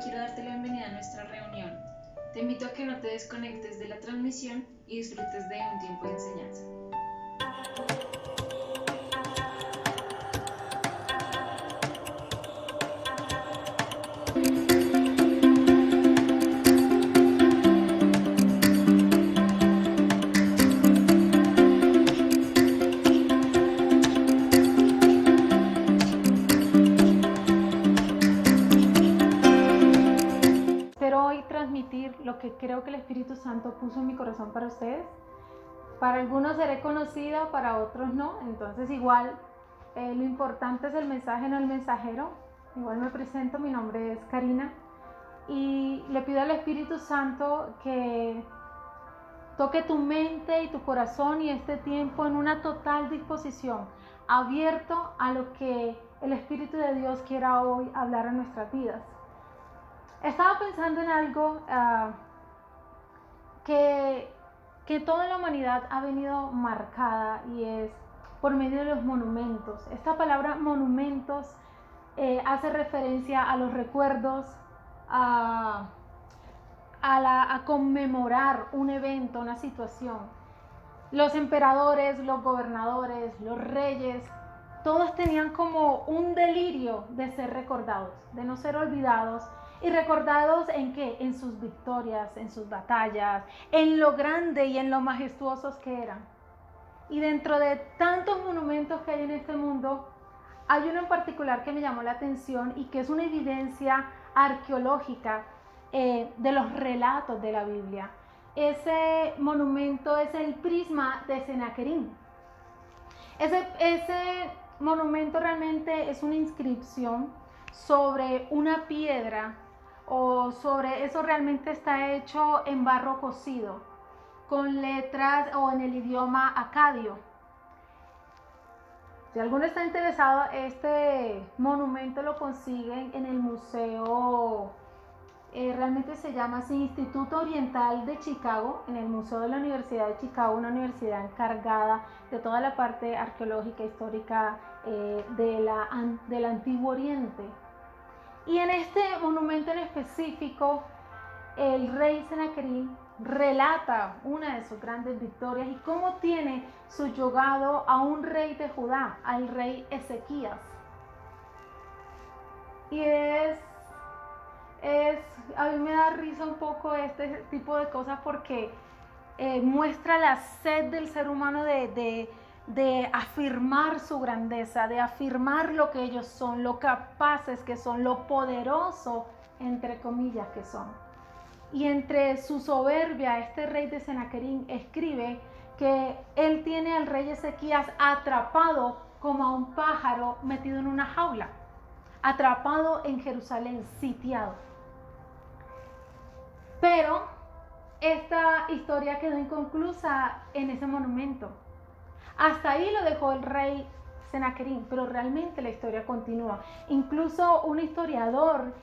quiero darte la bienvenida a nuestra reunión. Te invito a que no te desconectes de la transmisión y disfrutes de un tiempo de enseñanza. Espero hoy transmitir lo que creo que el Espíritu Santo puso en mi corazón para ustedes. Para algunos seré conocida, para otros no. Entonces igual lo importante es el mensaje, no el mensajero. Igual me presento, mi nombre es Karina y le pido al Espíritu Santo que toque tu mente y tu corazón y este tiempo en una total disposición, abierto a lo que el Espíritu de Dios quiera hoy hablar a nuestras vidas. Estaba pensando en algo que toda la humanidad ha venido marcada y es por medio de los monumentos. Esta palabra monumentos hace referencia a los recuerdos, a conmemorar un evento, una situación. Los emperadores, los gobernadores, los reyes, todos tenían como un delirio de ser recordados, de no ser olvidados. ¿Y recordados en qué? En sus victorias, en sus batallas, en lo grande y en lo majestuosos que eran. Y dentro de tantos monumentos que hay en este mundo, hay uno en particular que me llamó la atención y que es una evidencia arqueológica de los relatos de la Biblia. Ese monumento es el prisma de Sennacherib. Ese monumento realmente es una inscripción sobre una piedra, o sobre eso realmente está hecho en barro cocido, con letras o en el idioma acadio. Si alguno está interesado, este monumento lo consiguen en el museo, realmente se llama así, Instituto Oriental de Chicago, en el Museo de la Universidad de Chicago, una universidad encargada de toda la parte arqueológica, histórica del Antiguo Oriente. Y en este monumento en específico, el rey Sennacherib relata una de sus grandes victorias y cómo tiene subyugado a un rey de Judá, al rey Ezequías. Y a mí me da risa un poco este tipo de cosas porque muestra la sed del ser humano de afirmar su grandeza, de afirmar lo que ellos son, lo capaces que son, lo poderoso, entre comillas, que son. Y entre su soberbia, este rey de Sennacherib escribe que él tiene al rey Ezequías atrapado como a un pájaro metido en una jaula, atrapado en Jerusalén, sitiado. Pero esta historia quedó inconclusa en ese monumento. Hasta ahí lo dejó el rey Sennacherib, pero realmente la historia continúa. Incluso un historiador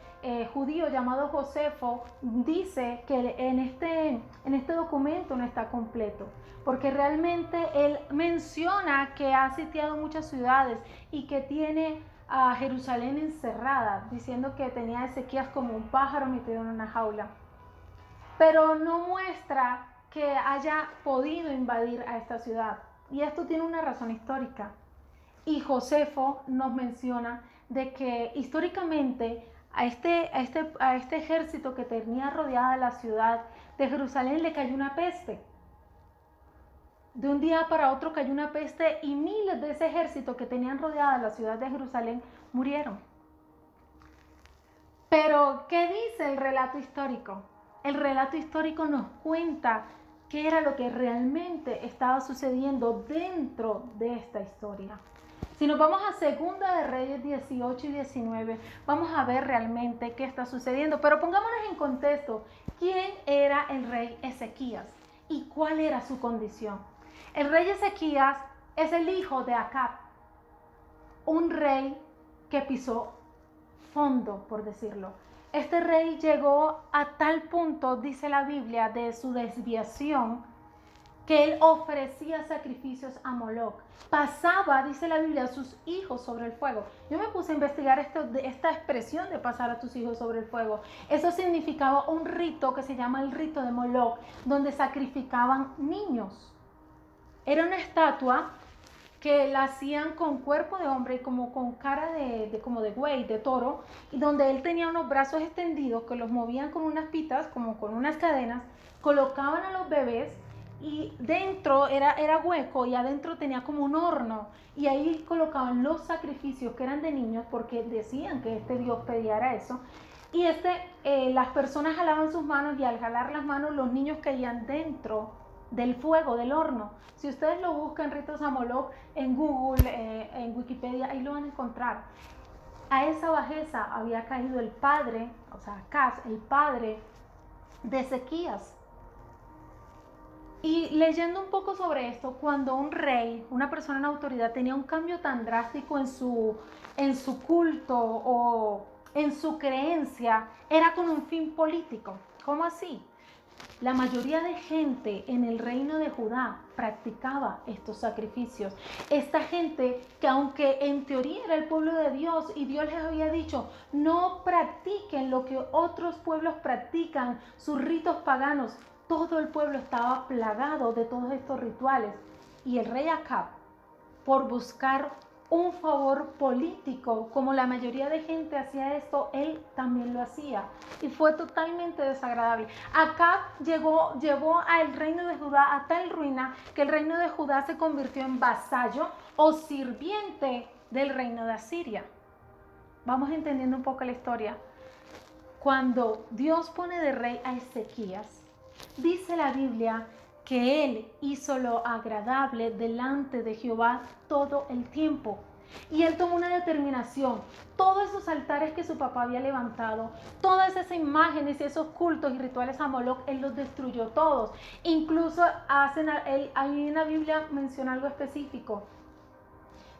judío llamado Josefo dice que en este documento no está completo, porque realmente él menciona que ha sitiado muchas ciudades y que tiene a Jerusalén encerrada, diciendo que tenía a Ezequías como un pájaro metido en una jaula, pero no muestra que haya podido invadir a esta ciudad. Y esto tiene una razón histórica. Y Josefo nos menciona de que históricamente a este ejército que tenía rodeada la ciudad de Jerusalén le cayó una peste. De un día para otro cayó una peste y miles de ese ejército que tenían rodeada la ciudad de Jerusalén murieron. Pero, ¿qué dice el relato histórico? El relato histórico nos cuenta qué era lo que realmente estaba sucediendo dentro de esta historia. Si nos vamos a Segunda de Reyes 18 y 19, vamos a ver realmente qué está sucediendo. Pero pongámonos en contexto, ¿quién era el rey Ezequías y cuál era su condición? El rey Ezequías es el hijo de Acab, un rey que pisó fondo, por decirlo. Este rey llegó a tal punto, dice la Biblia, de su desviación, que él ofrecía sacrificios a Moloch. Pasaba, dice la Biblia, a sus hijos sobre el fuego. Yo me puse a investigar esta expresión de pasar a tus hijos sobre el fuego. Eso significaba un rito que se llama el rito de Moloch, donde sacrificaban niños. Era una estatua que la hacían con cuerpo de hombre y como con cara como de buey, de toro, y donde él tenía unos brazos extendidos que los movían con unas pitas, como con unas cadenas, colocaban a los bebés y dentro era hueco y adentro tenía como un horno y ahí colocaban los sacrificios que eran de niños porque decían que este Dios pedía eso. Y las personas jalaban sus manos y al jalar las manos los niños caían dentro del fuego, del horno. Si ustedes lo buscan, ritos a Moloch, en Google, en Wikipedia, ahí lo van a encontrar. A esa bajeza había caído el padre, o sea, Acaz, el padre de Ezequías. Y leyendo un poco sobre esto, cuando un rey, una persona en autoridad, tenía un cambio tan drástico en su culto o en su creencia, era con un fin político. ¿Cómo así? La mayoría de gente en el reino de Judá practicaba estos sacrificios. Esta gente que aunque en teoría era el pueblo de Dios y Dios les había dicho no practiquen lo que otros pueblos practican, sus ritos paganos, todo el pueblo estaba plagado de todos estos rituales. Y el rey Acab, por buscar un favor político, como la mayoría de gente hacía esto, él también lo hacía y fue totalmente desagradable. Acab llevó al reino de Judá a tal ruina que el reino de Judá se convirtió en vasallo o sirviente del reino de Asiria. Vamos entendiendo un poco la historia. Cuando Dios pone de rey a Ezequías, dice la Biblia que él hizo lo agradable delante de Jehová todo el tiempo. Y él tomó una determinación. Todos esos altares que su papá había levantado, todas esas imágenes y esos cultos y rituales a Moloch, él los destruyó todos. Incluso ahí en la Biblia menciona algo específico.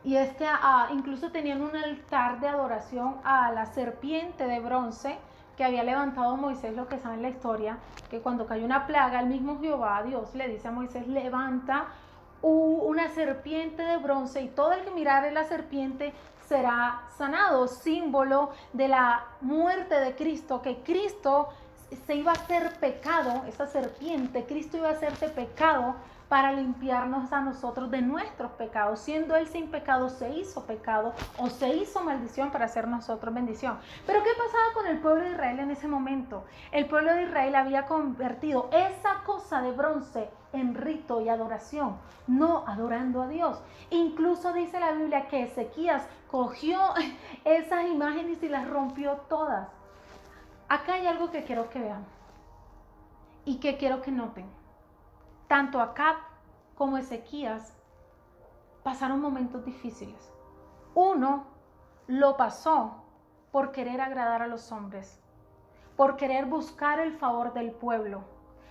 Y es que incluso tenían un altar de adoración a la serpiente de bronce que había levantado Moisés, lo que saben la historia, que cuando cayó una plaga, el mismo Jehová, Dios, le dice a Moisés, levanta una serpiente de bronce y todo el que mirare la serpiente será sanado, símbolo de la muerte de Cristo, que Cristo se iba a hacer pecado, esa serpiente, Cristo iba a hacerse pecado para limpiarnos a nosotros de nuestros pecados. Siendo él sin pecado, se hizo pecado o se hizo maldición para hacer nosotros bendición. Pero ¿qué pasaba con el pueblo de Israel en ese momento? El pueblo de Israel había convertido esa cosa de bronce en rito y adoración, no adorando a Dios. Incluso dice la Biblia que Ezequías cogió esas imágenes y las rompió todas. Acá hay algo que quiero que vean y que quiero que noten. Tanto Acab como Ezequías pasaron momentos difíciles. Uno lo pasó por querer agradar a los hombres, por querer buscar el favor del pueblo.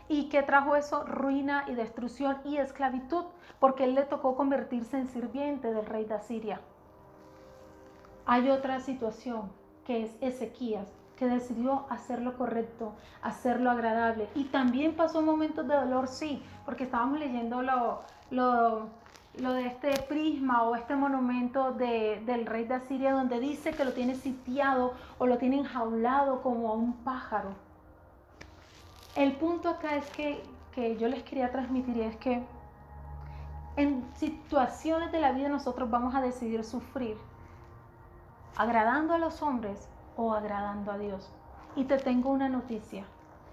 ¿Y qué trajo eso? Ruina y destrucción y esclavitud, porque él le tocó convertirse en sirviente del rey de Asiria. Hay otra situación que es Ezequías, que decidió hacer lo correcto, hacer lo agradable. Y también pasó momentos de dolor, sí, porque estábamos leyendo lo de este prisma o este monumento del rey de Asiria, donde dice que lo tiene sitiado o lo tiene enjaulado como a un pájaro. El punto acá es que yo les quería transmitir es que en situaciones de la vida nosotros vamos a decidir sufrir, agradando a los hombres o agradando a Dios. Y te tengo una noticia,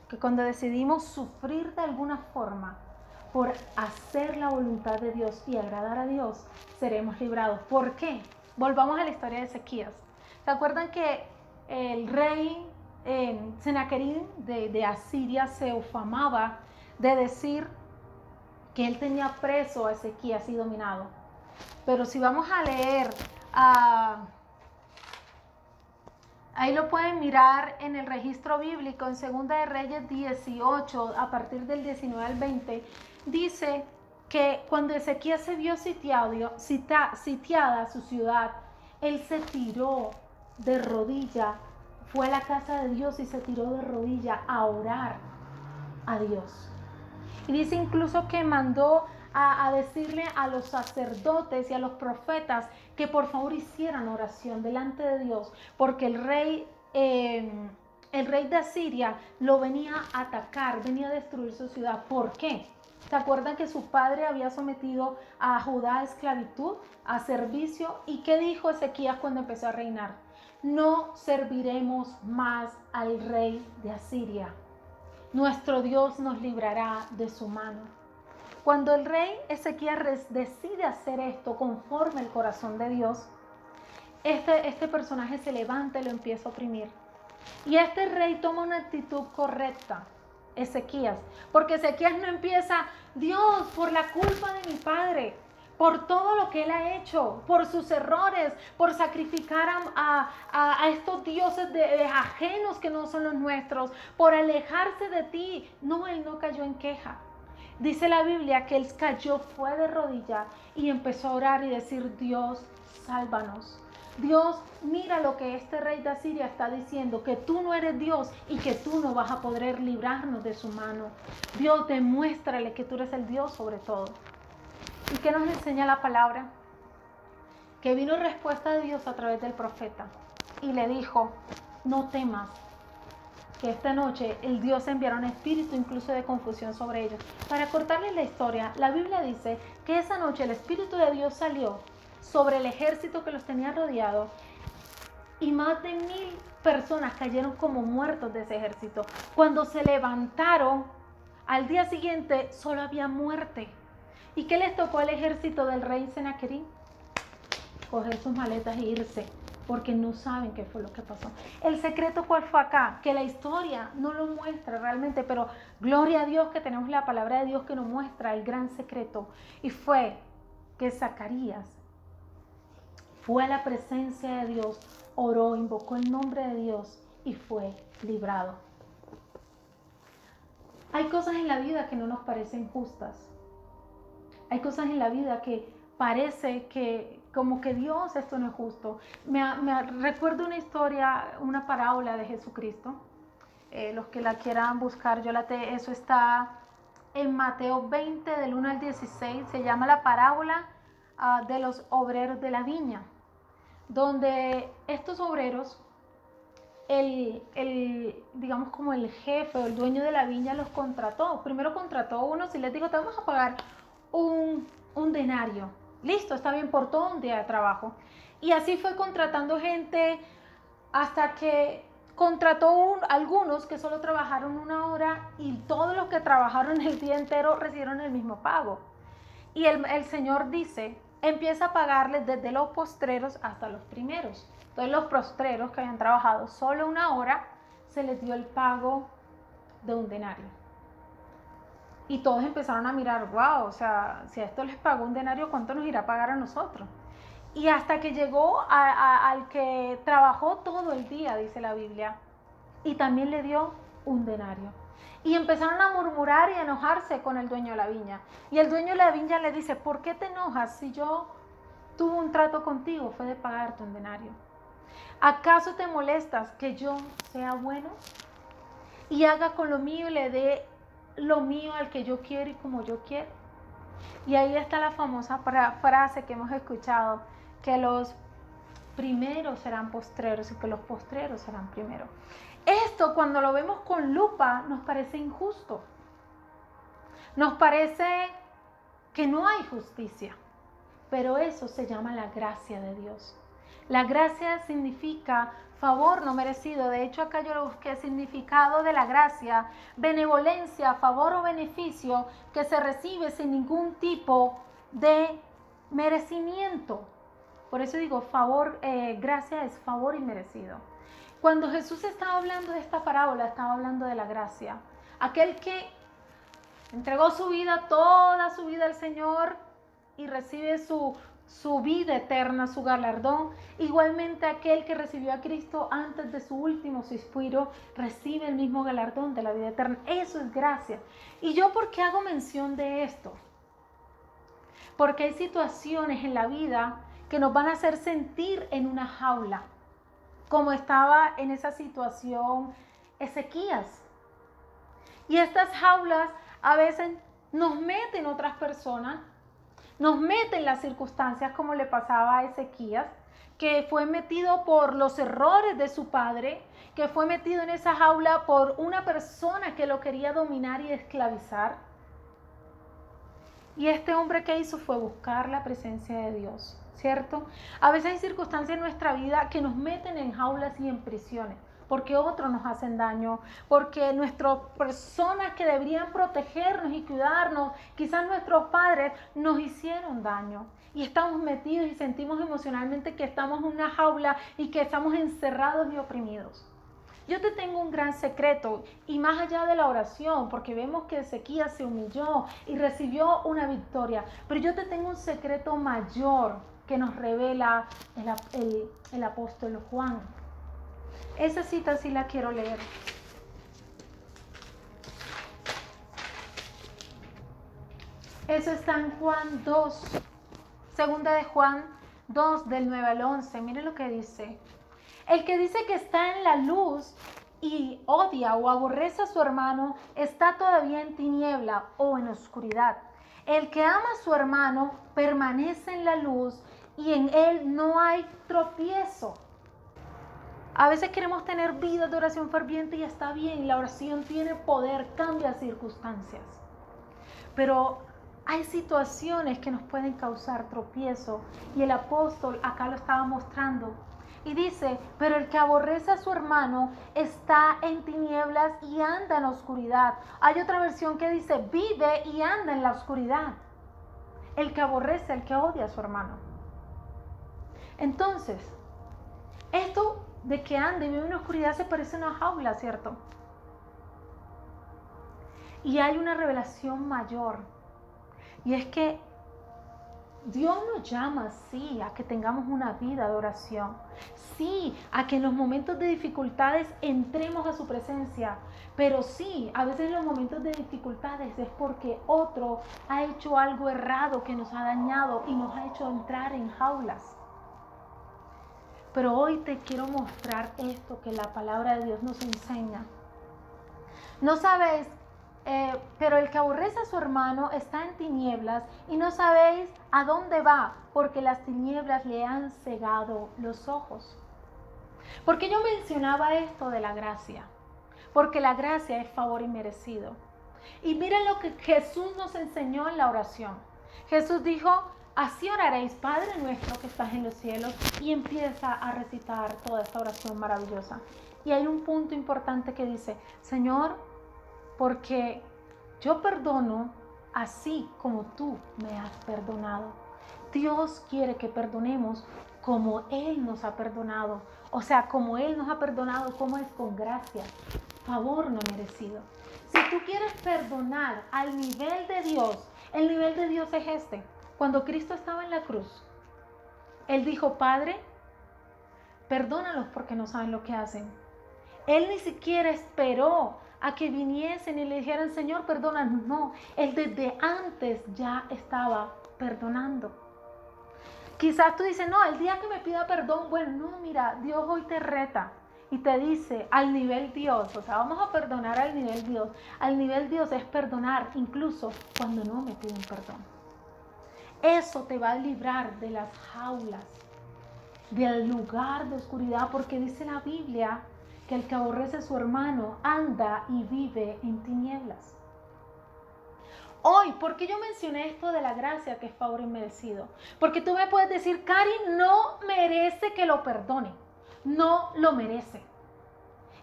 que cuando decidimos sufrir de alguna forma por hacer la voluntad de Dios y agradar a Dios, seremos librados. ¿Por qué? Volvamos a la historia de Ezequías. ¿Se acuerdan que el rey Senaquerim de Asiria se ufamaba de decir que él tenía preso a Ezequías y dominado? Pero si vamos a leer ahí lo pueden mirar en el registro bíblico, en 2 de Reyes 18, a partir del 19 al 20, dice que cuando Ezequías se vio sitiada su ciudad, él se tiró de rodilla, fue a la casa de Dios y se tiró de rodilla a orar a Dios. Y dice incluso que mandó a decirle a los sacerdotes y a los profetas que por favor hicieran oración delante de Dios, porque el rey de Asiria lo venía a atacar, venía a destruir su ciudad. ¿Por qué? ¿Se acuerdan que su padre había sometido a Judá a esclavitud, a servicio? ¿Y qué dijo Ezequías cuando empezó a reinar? No serviremos más al rey de Asiria. Nuestro Dios nos librará de su mano. Cuando el rey Ezequías decide hacer esto conforme al corazón de Dios, este personaje se levanta y lo empieza a oprimir. Y este rey toma una actitud correcta, Ezequías, porque Ezequías no empieza: Dios, por la culpa de mi padre, por todo lo que él ha hecho, por sus errores, por sacrificar a estos dioses ajenos que no son los nuestros, por alejarse de ti. No, él no cayó en queja. Dice la Biblia que él cayó, fue de rodillas y empezó a orar y decir: Dios, sálvanos. Dios, mira lo que este rey de Asiria está diciendo, que tú no eres Dios y que tú no vas a poder librarnos de su mano. Dios, demuéstrale que tú eres el Dios sobre todo. ¿Y qué nos enseña la palabra? Que vino respuesta de Dios a través del profeta y le dijo: no temas, que esta noche el Dios enviará un espíritu incluso de confusión sobre ellos. Para cortarles la historia, la Biblia dice que esa noche el espíritu de Dios salió sobre el ejército que los tenía rodeado y más de 1000 personas cayeron como muertos de ese ejército. Cuando se levantaron, al día siguiente solo había muerte. ¿Y qué les tocó al ejército del rey Senaquerí? Coger sus maletas e irse, porque no saben qué fue lo que pasó. El secreto, ¿cuál fue acá? Que la historia no lo muestra realmente, pero gloria a Dios que tenemos la palabra de Dios que nos muestra el gran secreto. Y fue que Zacarías fue a la presencia de Dios, oró, invocó el nombre de Dios y fue librado. Hay cosas en la vida que no nos parecen justas. Hay cosas en la vida que parece que como que Dios, esto no es justo. Recuerdo una historia, una parábola de Jesucristo. Los que la quieran buscar, eso está en Mateo 20, del 1 al 16. Se llama la parábola de los obreros de la viña, donde estos obreros, digamos como el jefe o el dueño de la viña los contrató. Primero contrató a unos y les dijo: te vamos a pagar un denario. Listo, está bien, por todo un día de trabajo. Y así fue contratando gente hasta que contrató algunos que solo trabajaron 1 hora y todos los que trabajaron el día entero recibieron el mismo pago. Y el Señor dice, empieza a pagarles desde los postreros hasta los primeros. Entonces los postreros que habían trabajado solo 1 hora, se les dio el pago de un denario. Y todos empezaron a mirar: wow, o sea, si a esto les pagó un denario, ¿cuánto nos irá a pagar a nosotros? Y hasta que llegó al que trabajó todo el día, dice la Biblia, y también le dio un denario. Y empezaron a murmurar y a enojarse con el dueño de la viña. Y el dueño de la viña le dice: ¿por qué te enojas si yo tuve un trato contigo? Fue de pagarte un denario. ¿Acaso te molestas que yo sea bueno y haga con lo mío y le dé lo mío al que yo quiero y como yo quiero? Y ahí está la famosa frase que hemos escuchado, que los primeros serán postreros y que los postreros serán primeros. Esto, cuando lo vemos con lupa, nos parece injusto. Nos parece que no hay justicia, pero eso se llama la gracia de Dios. La gracia significa favor no merecido. De hecho, acá yo lo busqué: significado de la gracia: benevolencia, favor o beneficio que se recibe sin ningún tipo de merecimiento. Por eso digo, gracia es favor inmerecido. Cuando Jesús estaba hablando de esta parábola, estaba hablando de la gracia. Aquel que entregó su vida, toda su vida al Señor, y recibe su vida eterna, su galardón. Igualmente aquel que recibió a Cristo antes de su último suspiro recibe el mismo galardón de la vida eterna. Eso es gracia. ¿Y yo por qué hago mención de esto? Porque hay situaciones en la vida que nos van a hacer sentir en una jaula, como estaba en esa situación Ezequías. Y estas jaulas A veces nos meten otras personas, nos meten las circunstancias como le pasaba a Ezequías, que fue metido por los errores de su padre, que fue metido en esa jaula por una persona que lo quería dominar y esclavizar. Y este hombre, ¿qué hizo? Fue buscar la presencia de Dios, ¿cierto? A veces hay circunstancias en nuestra vida que nos meten en jaulas y en prisiones, porque otros nos hacen daño, porque nuestras personas que deberían protegernos y cuidarnos, quizás nuestros padres, nos hicieron daño. Y estamos metidos y sentimos emocionalmente que estamos en una jaula y que estamos encerrados y oprimidos. Yo te tengo un gran secreto, y más allá de la oración, porque vemos que Ezequías se humilló y recibió una victoria, pero yo te tengo un secreto mayor que nos revela el apóstol Juan. Esa cita sí la quiero leer. Eso está en Juan 2, segunda de Juan 2, del 9 al 11. Mire lo que dice. El que dice que está en la luz y odia o aborrece a su hermano, está todavía en tiniebla o en oscuridad. El que ama a su hermano permanece en la luz y en él no hay tropiezo. A veces queremos tener vidas de oración ferviente y está bien, la oración tiene poder, cambia circunstancias. Pero hay situaciones que nos pueden causar tropiezo y el apóstol acá lo estaba mostrando. Y dice, pero el que aborrece a su hermano está en tinieblas y anda en la oscuridad. Hay otra versión que dice, vive y anda en la oscuridad. El que aborrece, el que odia a su hermano. Entonces, esto de que anda y vive en la oscuridad se parece a una jaula, ¿cierto? Y hay una revelación mayor. Y es que Dios nos llama, sí, a que tengamos una vida de oración. Sí, a que en los momentos de dificultades entremos a su presencia. Pero sí, a veces en los momentos de dificultades es porque otro ha hecho algo errado que nos ha dañado y nos ha hecho entrar en jaulas. Pero hoy te quiero mostrar esto que la palabra de Dios nos enseña. No sabéis, pero el que aborrece a su hermano está en tinieblas y no sabéis a dónde va, porque las tinieblas le han cegado los ojos. ¿Por qué yo mencionaba esto de la gracia? Porque la gracia es favor inmerecido. Y miren lo que Jesús nos enseñó en la oración. Jesús dijo, así oraréis, Padre nuestro que estás en los cielos, y empieza a recitar toda esta oración maravillosa. Y hay un punto importante que dice, Señor, porque yo perdono así como tú me has perdonado. Dios quiere que perdonemos como Él nos ha perdonado. O sea, como Él nos ha perdonado, como es con gracia, favor no merecido. Si tú quieres perdonar al nivel de Dios, el nivel de Dios es este. Cuando Cristo estaba en la cruz, Él dijo, Padre, perdónalos porque no saben lo que hacen. Él ni siquiera esperó a que viniesen y le dijeran, Señor, perdónanos. No, Él desde antes ya estaba perdonando. Quizás tú dices, no, el día que me pida perdón, bueno, no, mira, Dios hoy te reta y te dice al nivel Dios, o sea, vamos a perdonar al nivel Dios. Al nivel Dios es perdonar incluso cuando no me piden perdón. Eso te va a librar de las jaulas, del lugar de oscuridad, porque dice la Biblia que el que aborrece a su hermano anda y vive en tinieblas. Hoy, ¿por qué yo mencioné esto de la gracia que es favor inmerecido? Porque tú me puedes decir, Cari, no merece que lo perdone, no lo merece.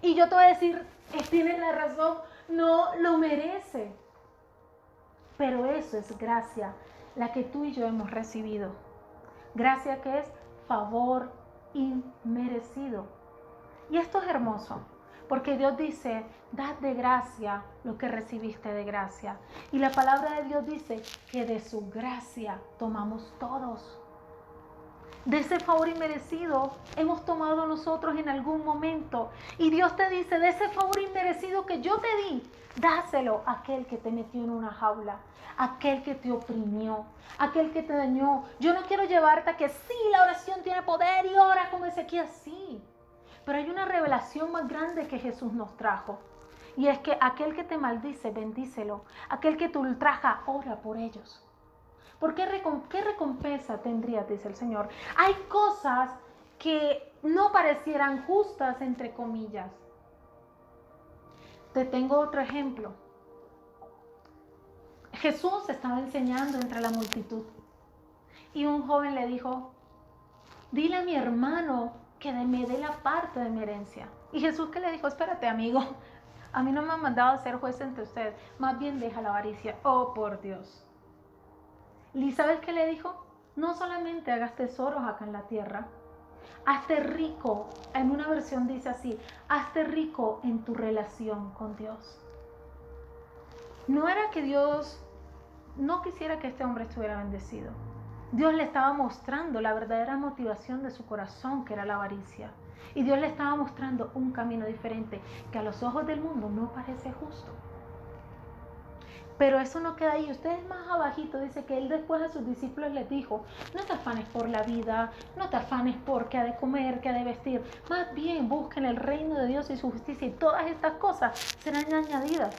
Y yo te voy a decir, tienes la razón, no lo merece. Pero eso es gracia, la que tú y yo hemos recibido. Gracia que es favor inmerecido. Y esto es hermoso, porque Dios dice, dad de gracia lo que recibiste de gracia. Y la palabra de Dios dice que de su gracia tomamos todos. De ese favor inmerecido hemos tomado nosotros en algún momento. Y Dios te dice, de ese favor inmerecido que yo te di, dáselo a aquel que te metió en una jaula, aquel que te oprimió, aquel que te dañó. Yo no quiero llevarte a que sí, la oración tiene poder y ora como Ezequías, sí. Pero hay una revelación más grande que Jesús nos trajo. Y es que aquel que te maldice, bendícelo. Aquel que te ultraja, ora por ellos. ¿Por qué recompensa tendrías? Dice el Señor. Hay cosas que no parecieran justas, entre comillas. Te tengo otro ejemplo. Jesús estaba enseñando entre la multitud y un joven le dijo: dile a mi hermano que me dé la parte de mi herencia. Y Jesús, ¿qué le dijo? Espérate, amigo, a mí no me han mandado a ser juez entre ustedes, más bien deja la avaricia. Oh, por Dios. ¿Y sabes qué le dijo? No solamente hagas tesoros acá en la tierra, hazte rico. En una versión dice así: hazte rico en tu relación con Dios. No era que Dios no quisiera que este hombre estuviera bendecido. Dios le estaba mostrando la verdadera motivación de su corazón, que era la avaricia. Y Dios le estaba mostrando un camino diferente que a los ojos del mundo no parece justo. Pero eso no queda ahí. Ustedes más abajito dice que él después a sus discípulos les dijo: no te afanes por la vida, no te afanes por qué ha de comer, qué ha de vestir. Más bien busquen el reino de Dios y su justicia, y todas estas cosas serán añadidas.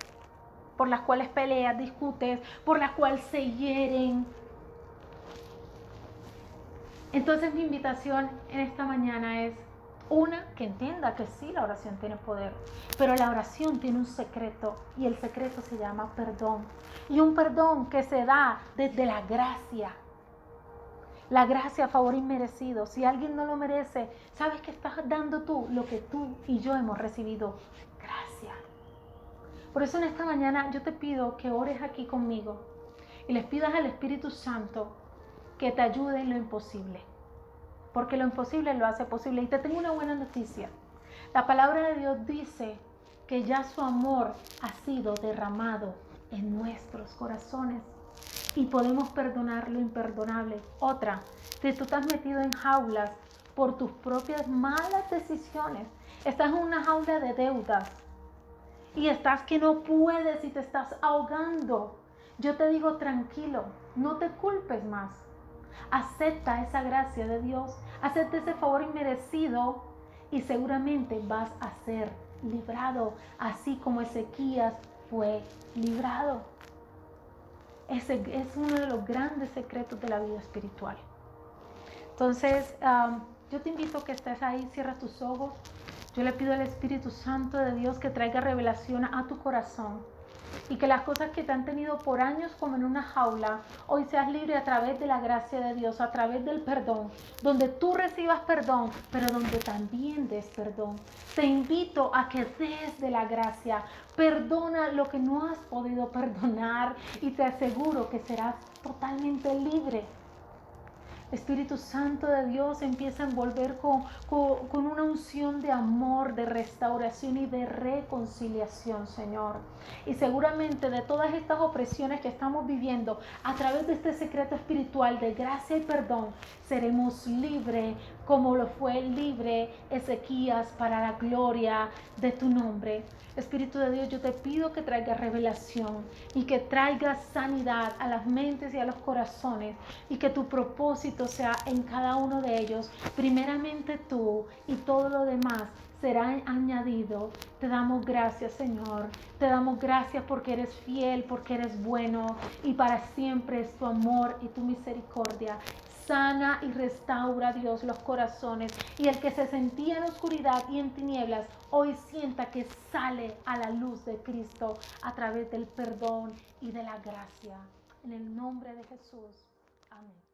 Por las cuales peleas, discutes, por las cuales se hieren. Entonces mi invitación en esta mañana es, una, que entienda que sí, la oración tiene poder, pero la oración tiene un secreto, y el secreto se llama perdón. Y un perdón que se da desde la gracia. La gracia a favor inmerecido. Si alguien no lo merece, ¿sabes qué estás dando tú? Lo que tú y yo hemos recibido. Gracia. Por eso en esta mañana yo te pido que ores aquí conmigo y les pidas al Espíritu Santo que te ayude en lo imposible, porque lo imposible lo hace posible. Y te tengo una buena noticia. La palabra de Dios dice que ya su amor ha sido derramado en nuestros corazones y podemos perdonar lo imperdonable. Otra, si tú te has metido en jaulas por tus propias malas decisiones, estás en una jaula de deudas y estás que no puedes y te estás ahogando, yo te digo, tranquilo, no te culpes más. Acepta esa gracia de Dios, acepta ese favor inmerecido y seguramente vas a ser librado, así como Ezequías fue librado. Ese es uno de los grandes secretos de la vida espiritual. Entonces, yo te invito a que estés ahí, cierra tus ojos. Yo le pido al Espíritu Santo de Dios que traiga revelación a tu corazón y que las cosas que te han tenido por años como en una jaula, hoy seas libre a través de la gracia de Dios, a través del perdón, donde tú recibas perdón, pero donde también des perdón. Te invito a que des de la gracia, perdona lo que no has podido perdonar y te aseguro que serás totalmente libre. Espíritu Santo de Dios empieza a envolver con una unción de amor, de restauración y de reconciliación, Señor. Y seguramente de todas estas opresiones que estamos viviendo, a través de este secreto espiritual de gracia y perdón, seremos libres como lo fue libre Ezequías para la gloria de tu nombre. Espíritu de Dios, yo te pido que traigas revelación y que traigas sanidad a las mentes y a los corazones y que tu propósito sea en cada uno de ellos, primeramente tú, y todo lo demás será añadido. Te damos gracias, Señor. Te damos gracias porque eres fiel, porque eres bueno y para siempre es tu amor y tu misericordia. Sana y restaura, Dios, los corazones, y el que se sentía en oscuridad y en tinieblas, hoy sienta que sale a la luz de Cristo a través del perdón y de la gracia. En el nombre de Jesús. Amén.